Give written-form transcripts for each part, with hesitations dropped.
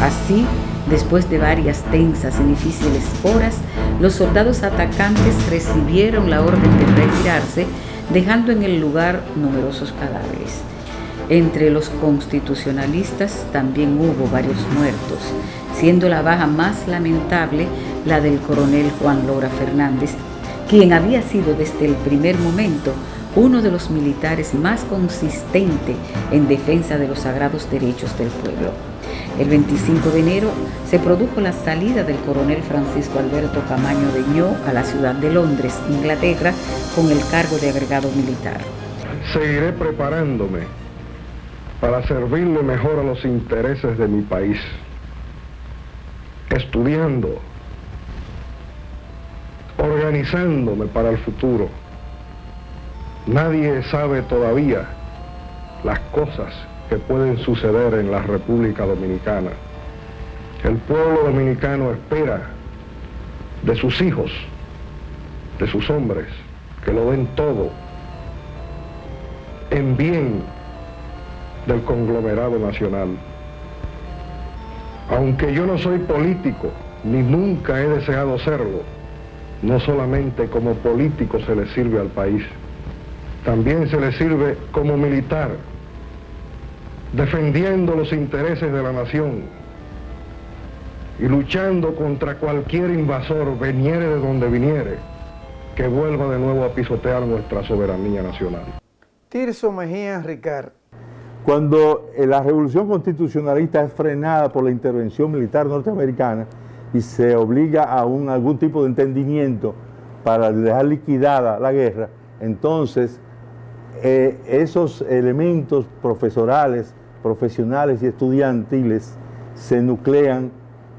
Así, después de varias tensas y difíciles horas, los soldados atacantes recibieron la orden de retirarse, dejando en el lugar numerosos cadáveres. Entre los constitucionalistas también hubo varios muertos, siendo la baja más lamentable la del coronel Juan Lora Fernández, quien había sido desde el primer momento uno de los militares más consistentes en defensa de los sagrados derechos del pueblo. El 25 de enero se produjo la salida del coronel Francisco Alberto Camaño Deñó a la ciudad de Londres, Inglaterra, con el cargo de agregado militar. Seguiré preparándome para servirle mejor a los intereses de mi país, estudiando, organizándome para el futuro. Nadie sabe todavía las cosas que pueden suceder en la República Dominicana. El pueblo dominicano espera de sus hijos, de sus hombres, que lo den todo en bien del conglomerado nacional. Aunque yo no soy político, ni nunca he deseado serlo, no solamente como político se le sirve al país, también se le sirve como militar, defendiendo los intereses de la nación y luchando contra cualquier invasor, viniere de donde viniere, que vuelva de nuevo a pisotear nuestra soberanía nacional. Tirso Mejía Ricard. Cuando la revolución constitucionalista es frenada por la intervención militar norteamericana y se obliga a algún tipo de entendimiento para dejar liquidada la guerra, entonces esos elementos profesorales, profesionales y estudiantiles se nuclean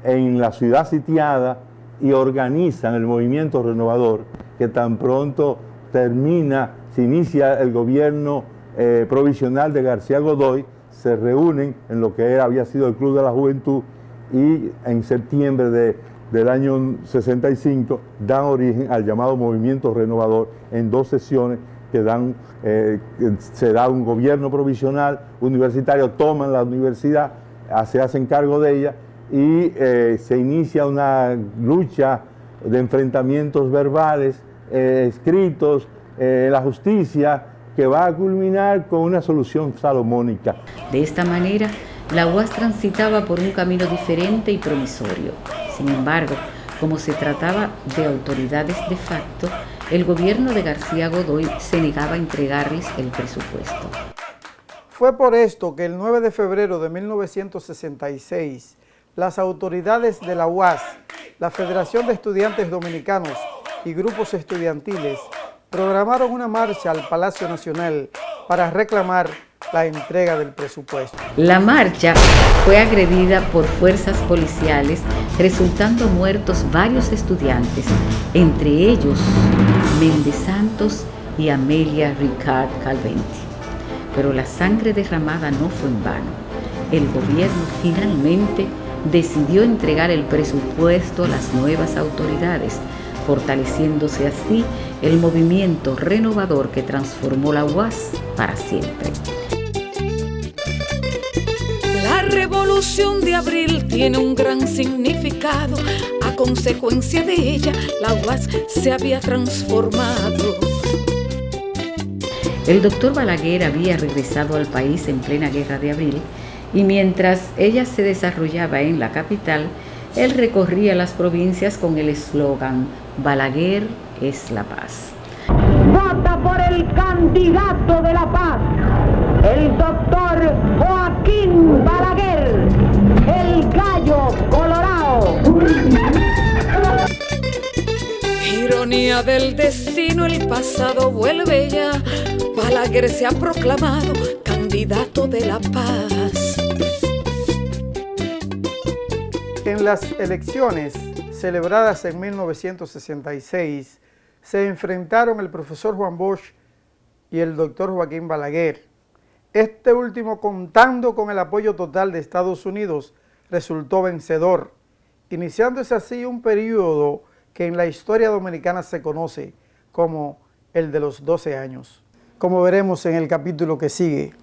en la ciudad sitiada y organizan el movimiento renovador, que tan pronto se inicia el gobierno provisional de García Godoy, se reúnen en lo que había sido el Club de la Juventud y en septiembre del año 65 dan origen al llamado movimiento renovador en 2 sesiones que se da un gobierno provisional universitario, toman la universidad, se hacen cargo de ella y se inicia una lucha de enfrentamientos verbales, escritos, la justicia, que va a culminar con una solución salomónica. De esta manera, la UAS transitaba por un camino diferente y promisorio. Sin embargo, como se trataba de autoridades de facto, el gobierno de García Godoy se negaba a entregarles el presupuesto. Fue por esto que el 9 de febrero de 1966, las autoridades de la UAS, la Federación de Estudiantes Dominicanos y grupos estudiantiles programaron una marcha al Palacio Nacional para reclamar la entrega del presupuesto. La marcha fue agredida por fuerzas policiales, resultando muertos varios estudiantes, entre ellos Méndez Santos y Amelia Ricard Calventi. Pero la sangre derramada no fue en vano. El gobierno finalmente decidió entregar el presupuesto a las nuevas autoridades, fortaleciéndose así el movimiento renovador que transformó la UAS para siempre. La revolución de abril tiene un gran significado. A consecuencia de ella, la UAS se había transformado. El doctor Balaguer había regresado al país en plena Guerra de Abril y mientras ella se desarrollaba en la capital, él recorría las provincias con el eslogan «Balaguer es la paz». Vota por el candidato de la paz, el doctor Joaquín Balaguer, el gallo colorado. Ironía del destino, el pasado vuelve ya. Balaguer se ha proclamado candidato de la paz. En las elecciones celebradas en 1966, se enfrentaron el profesor Juan Bosch y el doctor Joaquín Balaguer. Este último, contando con el apoyo total de Estados Unidos, resultó vencedor, iniciándose así un periodo que en la historia dominicana se conoce como el de los 12 años, como veremos en el capítulo que sigue.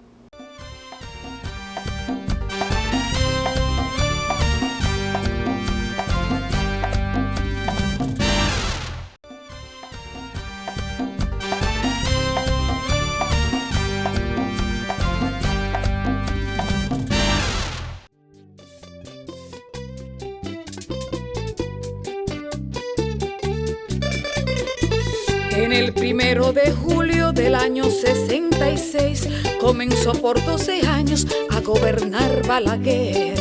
En el 1 de julio del año 66 comenzó por 12 años a gobernar Balaguer.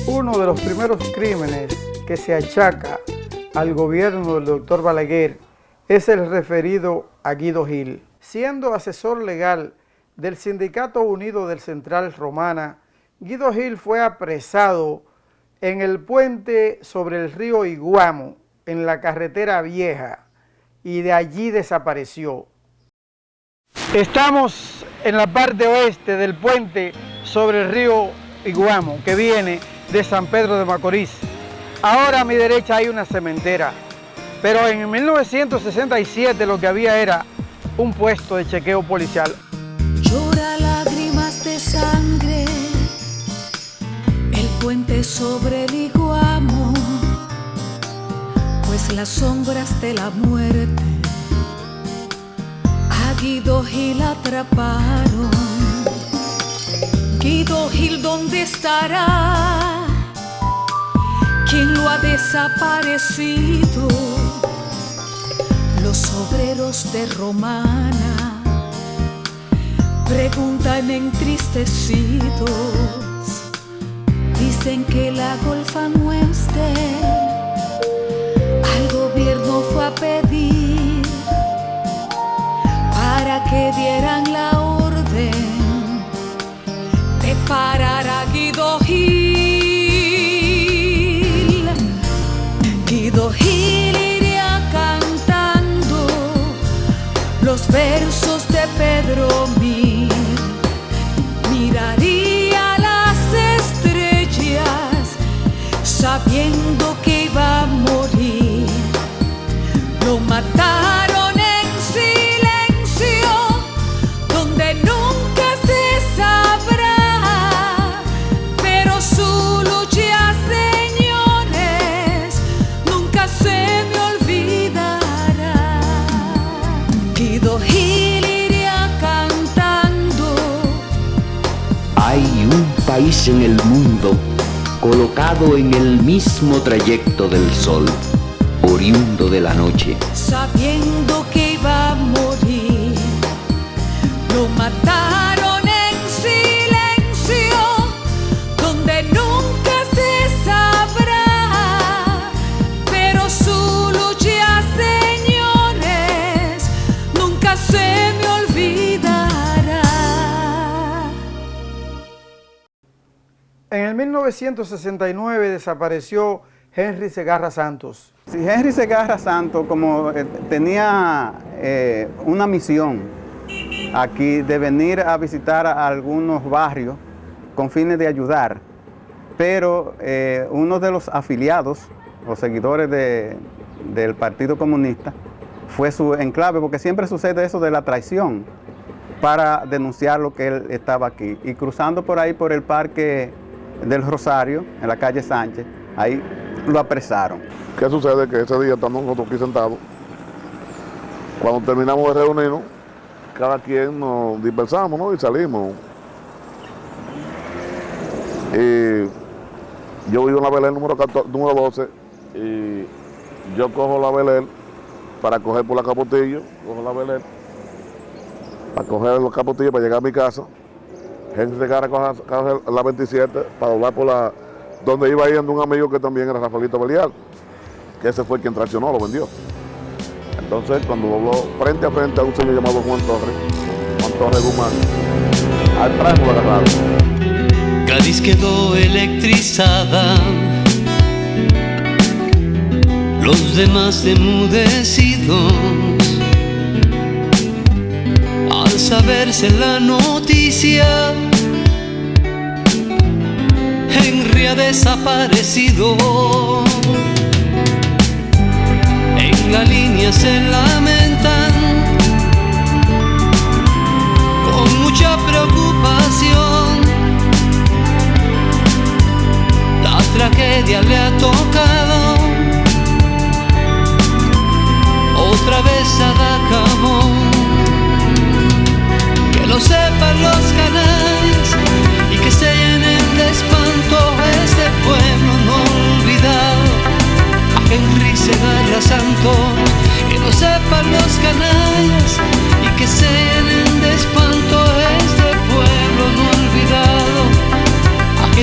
Uno de los primeros crímenes que se achaca al gobierno del doctor Balaguer es el referido a Guido Gil. Siendo asesor legal del Sindicato Unido del Central Romana, Guido Gil fue apresado en el puente sobre el río Iguamo, en la carretera vieja, y de allí desapareció. Estamos en la parte oeste del puente sobre el río Iguamo, que viene de San Pedro de Macorís. Ahora a mi derecha hay una cementera, pero en 1967 lo que había era un puesto de chequeo policial. Llora lágrimas de sangre el puente sobre el Iguamo, pues las sombras de la muerte a Guido Gil atraparon. Guido Gil, ¿dónde estará? ¿Quién lo ha desaparecido? Los obreros de Romana preguntan entristecidos. Dicen que la golfa nuestra al gobierno fue a pedir para que dieran la orden de parar a Guido Gil. Guido Gil iría cantando los versos de Pedro Mir, miraría las estrellas sabiendo que iba a morir. Lo mataron en silencio, donde nunca se sabrá, pero su lucha, señores, nunca se me olvidará. Guido Gil iría cantando. Hay un país en el mundo colocado en el mismo trayecto del sol, oriundo de la noche, sabiendo que iba a morir. Lo mataron en silencio, donde nunca se sabrá, pero su lucha, señores, nunca se me olvidará. En el 1969 desapareció Henry Segarra Santos. Sí, Henry Segarra Santos, como tenía una misión aquí de venir a visitar a algunos barrios con fines de ayudar, pero uno de los afiliados o seguidores del Partido Comunista fue su enclave, porque siempre sucede eso de la traición, para denunciar lo que él estaba aquí. Y cruzando por ahí, por el Parque del Rosario, en la calle Sánchez, ahí lo apresaron. ¿Qué sucede? Que ese día estamos nosotros aquí sentados. Cuando terminamos de reunirnos, cada quien nos dispersamos, ¿no? Y salimos. Y yo vivo en la Belén número 12 y yo cojo la Belén para coger por la Capotillo, cojo la Belén para coger los Capotillos para llegar a mi casa. Gente se coge la 27 para doblar por la donde iba yendo un amigo que también era Rafaelito Belial, que ese fue quien traicionó, lo vendió. Entonces, cuando dobló frente a frente a un señor llamado Juan Torres Guzmán, al tren lo agarraron. Cádiz quedó electrizada, los demás enmudecidos, al saberse la noticia. Henry ha desaparecido. En la línea se lamentan con mucha preocupación. La tragedia le ha tocado otra vez a Dacabón. Que lo sepan los canales y que se llenen de espanto este pueblo no olvidado. A Henry Segarra Santos, que lo sepan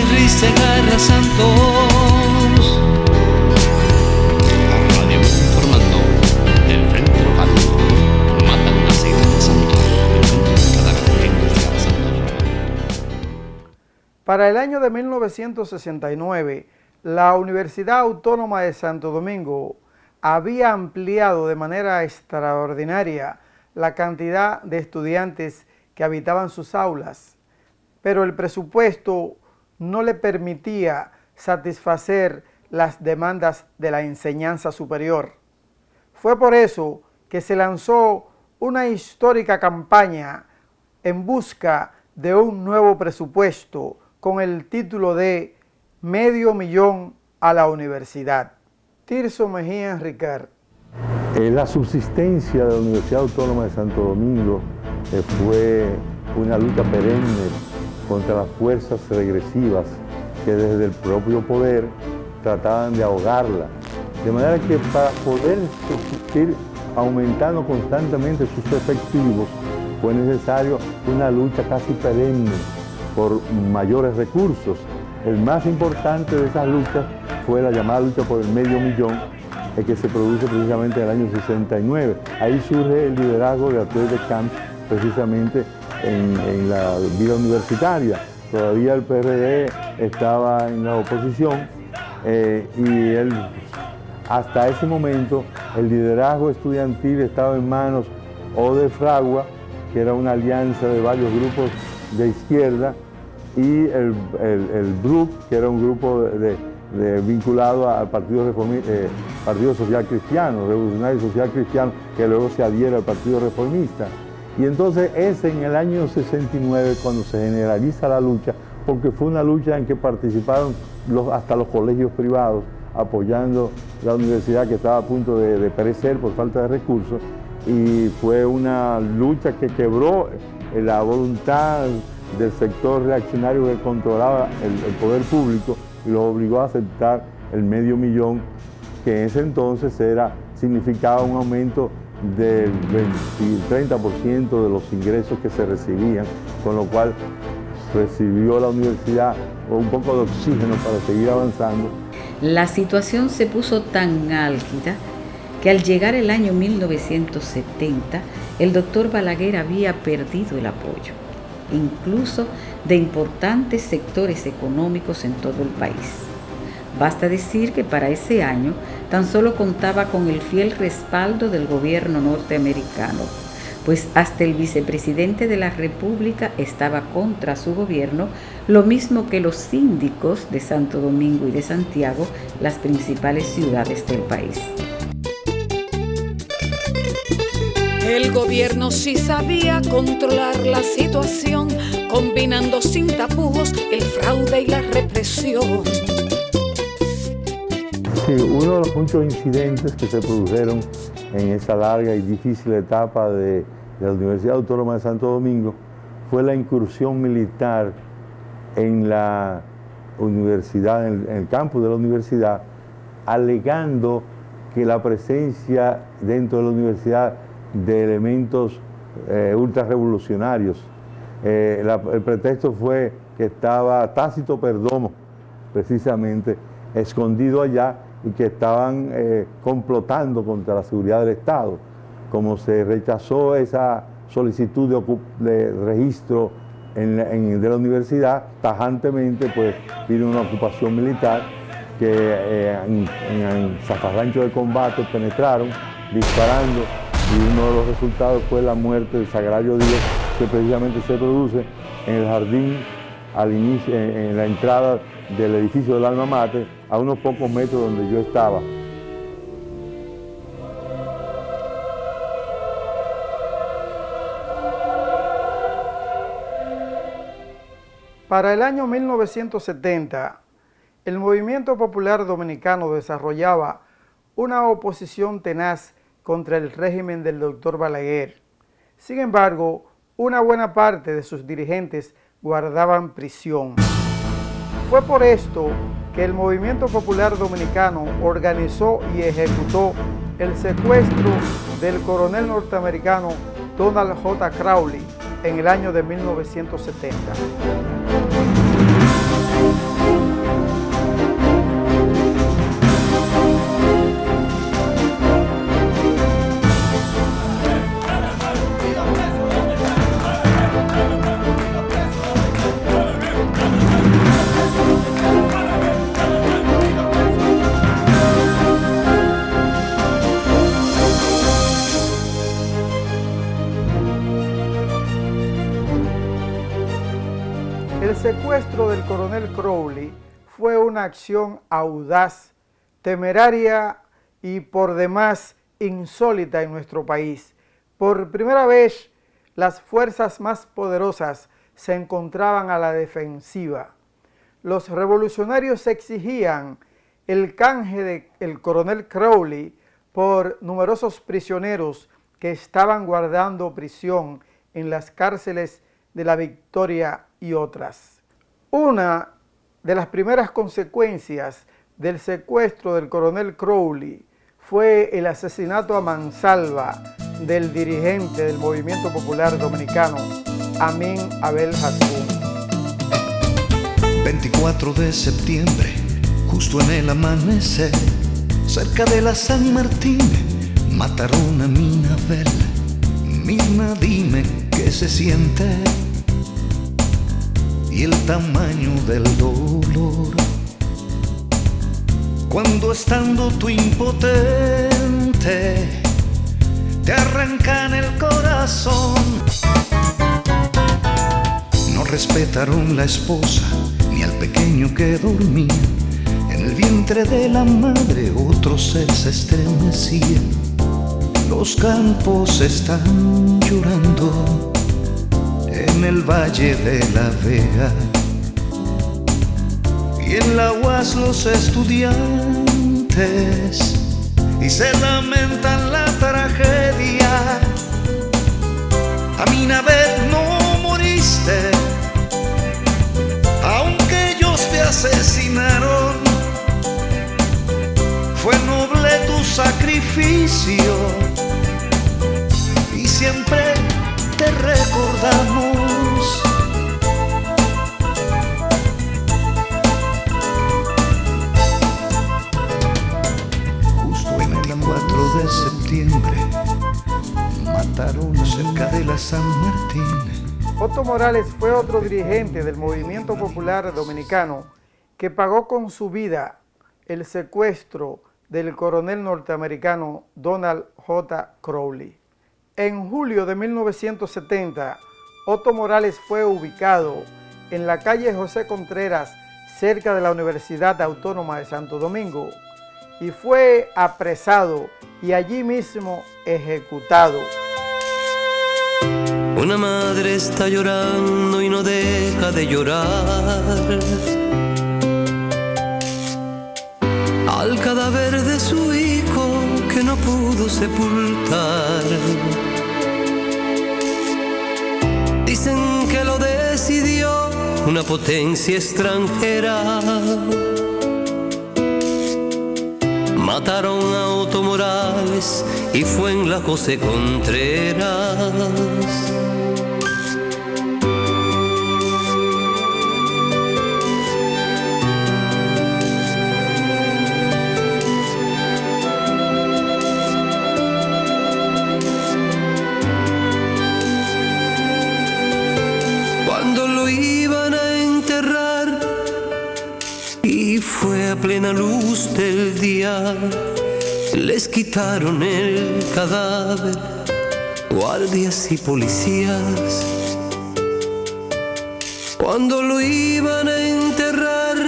Henry Segarra Santos. La radio informando del Frente Local. Matan a Segarra Santos. El cadáver industrial Santos. Para el año de 1969, la Universidad Autónoma de Santo Domingo había ampliado de manera extraordinaria la cantidad de estudiantes que habitaban sus aulas, pero el presupuesto no le permitía satisfacer las demandas de la enseñanza superior. Fue por eso que se lanzó una histórica campaña en busca de un nuevo presupuesto con el título de $500,000 a la universidad. Tirso Mejía Ricard. La subsistencia de la Universidad Autónoma de Santo Domingo fue una lucha perenne contra las fuerzas regresivas que desde el propio poder trataban de ahogarla. De manera que para poder subsistir aumentando constantemente sus efectivos fue necesario una lucha casi perenne por mayores recursos. El más importante de esas luchas fue la llamada lucha por el $500,000, que se produce precisamente en el año 69. Ahí surge el liderazgo de Arthur de Camps, precisamente en la vida universitaria. Todavía el PRD estaba en la oposición y hasta ese momento el liderazgo estudiantil estaba en manos o de Fragua, que era una alianza de varios grupos de izquierda, y el BRUC, que era un grupo vinculado al Partido Social Cristiano, Revolucionario Social Cristiano, que luego se adhiere al Partido Reformista. Y entonces es en el año 69 cuando se generaliza la lucha, porque fue una lucha en que participaron hasta los colegios privados, apoyando la universidad que estaba a punto de perecer por falta de recursos, y fue una lucha que quebró la voluntad del sector reaccionario que controlaba el poder público y los obligó a aceptar el $500,000, que en ese entonces significaba un aumento del 30% de los ingresos que se recibían, con lo cual recibió la universidad un poco de oxígeno para seguir avanzando. La situación se puso tan álgida que al llegar el año 1970, el doctor Balaguer había perdido el apoyo, incluso de importantes sectores económicos en todo el país. Basta decir que para ese año tan solo contaba con el fiel respaldo del gobierno norteamericano, pues hasta el vicepresidente de la República estaba contra su gobierno, lo mismo que los síndicos de Santo Domingo y de Santiago, las principales ciudades del país. El gobierno sí sabía controlar la situación, combinando sin tapujos el fraude y la represión. Sí, uno de los muchos incidentes que se produjeron en esa larga y difícil etapa de la Universidad Autónoma de Santo Domingo fue la incursión militar en la universidad, en el campus de la universidad, alegando que la presencia dentro de la universidad de elementos ultrarrevolucionarios. El pretexto fue que estaba Tácito Perdomo, precisamente, escondido allá, y que estaban complotando contra la seguridad del Estado. Como se rechazó esa solicitud de registro de la universidad, tajantemente pues vino una ocupación militar que en zafarrancho de combate penetraron, disparando, y uno de los resultados fue la muerte del Sagrario Díaz, que precisamente se produce en el jardín al inicio, en la entrada del edificio del Alma Mater, a unos pocos metros donde yo estaba. Para el año 1970, el Movimiento Popular Dominicano desarrollaba una oposición tenaz contra el régimen del doctor Balaguer. Sin embargo, una buena parte de sus dirigentes guardaban prisión. Fue por esto que el Movimiento Popular Dominicano organizó y ejecutó el secuestro del coronel norteamericano Donald J. Crowley en el año de 1970. secuestro del coronel Crowley fue una acción audaz, temeraria y por demás insólita en nuestro país. Por primera vez, las fuerzas más poderosas se encontraban a la defensiva. Los revolucionarios exigían el canje del coronel Crowley por numerosos prisioneros que estaban guardando prisión en las cárceles de La Victoria y otras. Una de las primeras consecuencias del secuestro del coronel Crowley fue el asesinato a mansalva del dirigente del Movimiento Popular Dominicano, Amin Abel Hasbún. 24 de septiembre, justo en el amanecer, cerca de la San Martín, mataron a Minabel. Mirna, dime qué se siente y el tamaño del dolor cuando estando tú impotente te arrancan el corazón. No respetaron la esposa ni al pequeño que dormía en el vientre de la madre. Otro ser se estremecía. Los campos están llorando en el Valle de la Vega y en la UAS los estudiantes y se lamentan la tragedia. Aminabel, no moriste, aunque ellos te asesinaron. Fue noble tu sacrificio y siempre te recordamos. Justo en el 4 de septiembre mataron cerca de la San Martín. Otto Morales fue otro dirigente del Movimiento Popular Dominicano que pagó con su vida el secuestro del coronel norteamericano Donald J. Crowley. En julio de 1970, Otto Morales fue ubicado en la calle José Contreras, cerca de la Universidad Autónoma de Santo Domingo, y fue apresado y allí mismo ejecutado. Una madre está llorando y no deja de llorar al cadáver de su hijo que no pudo sepultar. Dicen que lo decidió una potencia extranjera. Mataron a Otto Morales y fue en la José Contreras. Fue a plena luz del día, les quitaron el cadáver, guardias y policías. Cuando lo iban a enterrar,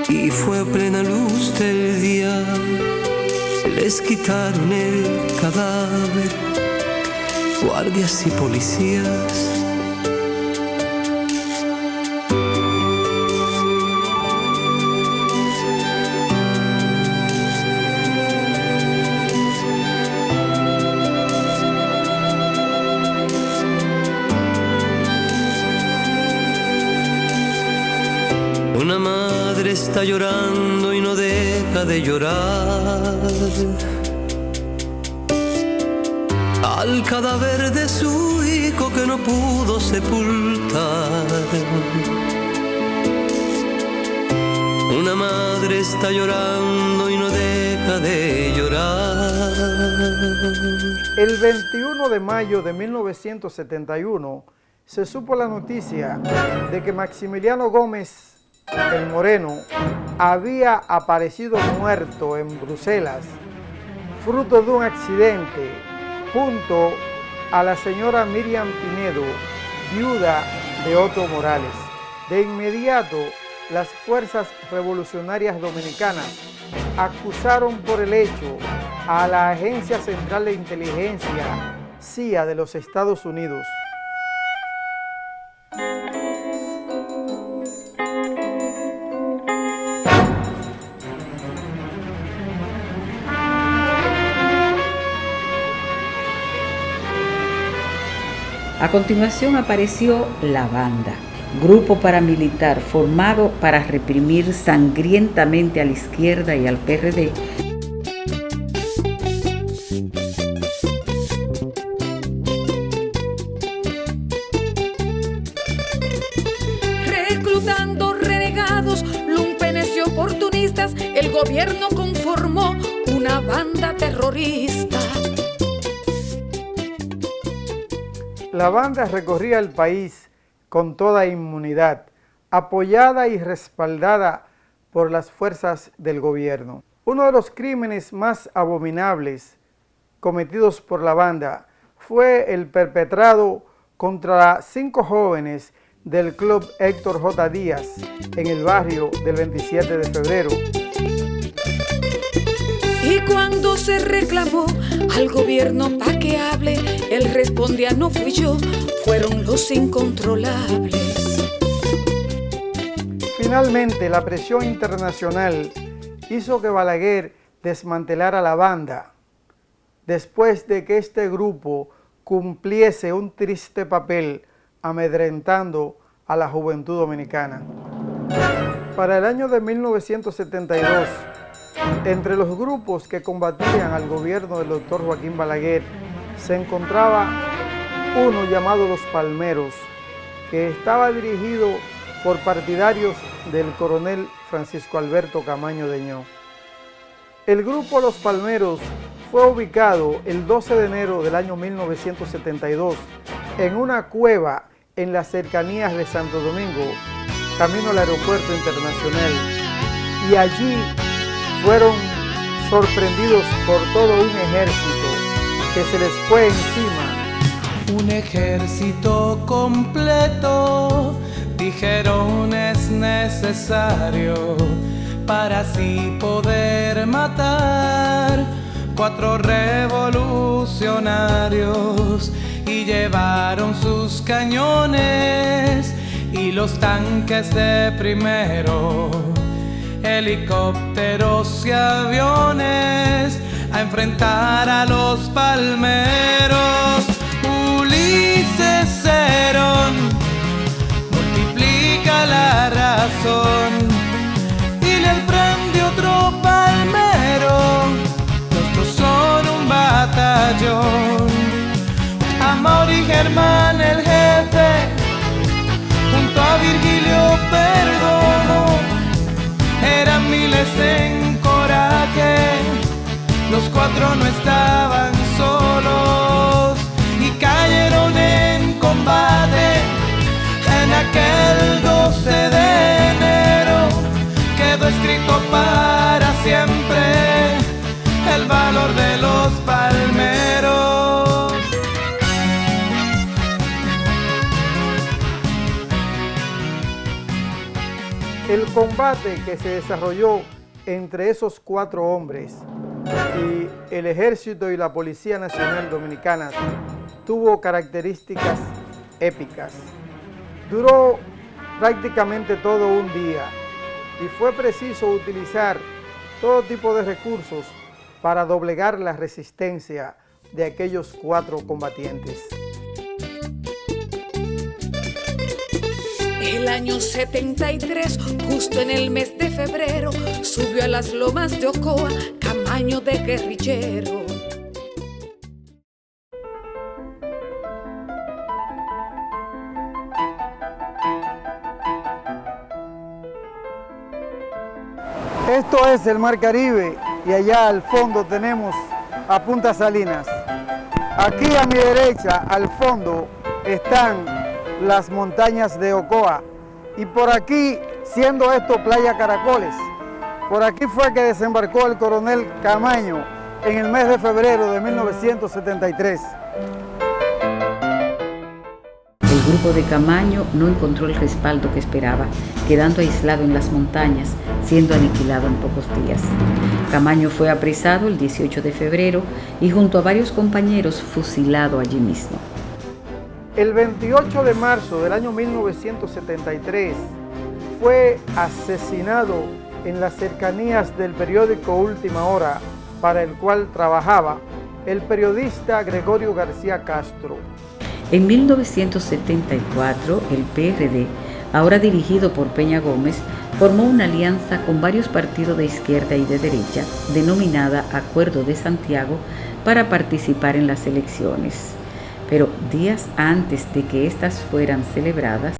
y fue a plena luz del día, les quitaron el cadáver, guardias y policías. Una madre está llorando y no deja de llorar al cadáver de su hijo que no pudo sepultar. Una madre está llorando y no deja de llorar. El 21 de mayo de 1971 se supo la noticia de que Maximiliano Gómez el Moreno había aparecido muerto en Bruselas, fruto de un accidente, junto a la señora Miriam Pinedo, viuda de Otto Morales. De inmediato, las fuerzas revolucionarias dominicanas acusaron por el hecho a la Agencia Central de Inteligencia, CIA, de los Estados Unidos. A continuación apareció la Banda, grupo paramilitar formado para reprimir sangrientamente a la izquierda y al PRD. Reclutando renegados, lumpenes y oportunistas, el gobierno conformó una banda terrorista. La Banda recorría el país con toda inmunidad, apoyada y respaldada por las fuerzas del gobierno. Uno de los crímenes más abominables cometidos por la Banda fue el perpetrado contra 5 jóvenes del Club Héctor J. Díaz en el barrio del 27 de febrero. Y cuando se reclamó al gobierno pa' que hable, él respondía: no fui yo, fueron los incontrolables. Finalmente, la presión internacional hizo que Balaguer desmantelara la Banda, después de que este grupo cumpliese un triste papel amedrentando a la juventud dominicana. Para el año de 1972, entre los grupos que combatían al gobierno del doctor Joaquín Balaguer se encontraba uno llamado Los Palmeros, que estaba dirigido por partidarios del coronel Francisco Alberto Camaño Deñó. El grupo Los Palmeros fue ubicado el 12 de enero del año 1972 en una cueva en las cercanías de Santo Domingo, camino al aeropuerto internacional, y allí fueron sorprendidos por todo un ejército que se les fue encima. Un ejército completo, dijeron, es necesario para así poder matar 4 revolucionarios, y llevaron sus cañones y los tanques de primero, helicópteros y aviones a enfrentar a los palmeros. Ulises Cerón multiplica la razón y le prende otro palmero. Los dos son un batallón. Amor y Germán el jefe junto a Virgilio Perdomo eran miles en coraje, los 4 no estaban solos y cayeron en combate. En aquel 12 de enero quedó escrito para siempre el valor de los palmeros. El combate que se desarrolló entre esos 4 hombres y el Ejército y la Policía Nacional Dominicana tuvo características épicas. Duró prácticamente todo un día y fue preciso utilizar todo tipo de recursos para doblegar la resistencia de aquellos 4 combatientes. El año 73, justo en el mes de febrero, subió a las lomas de Ocoa Camaño de guerrillero. Esto es el Mar Caribe y allá al fondo tenemos a Punta Salinas. Aquí a mi derecha, al fondo, están las montañas de Ocoa. Y por aquí, siendo esto Playa Caracoles, por aquí fue que desembarcó el coronel Camaño en el mes de febrero de 1973. El grupo de Camaño no encontró el respaldo que esperaba, quedando aislado en las montañas, siendo aniquilado en pocos días. Camaño fue apresado el 18 de febrero y junto a varios compañeros fusilado allí mismo. El 28 de marzo del año 1973 fue asesinado en las cercanías del periódico Última Hora, para el cual trabajaba, el periodista Gregorio García Castro. En 1974, el PRD, ahora dirigido por Peña Gómez, formó una alianza con varios partidos de izquierda y de derecha, denominada Acuerdo de Santiago, para participar en las elecciones. Pero días antes de que éstas fueran celebradas,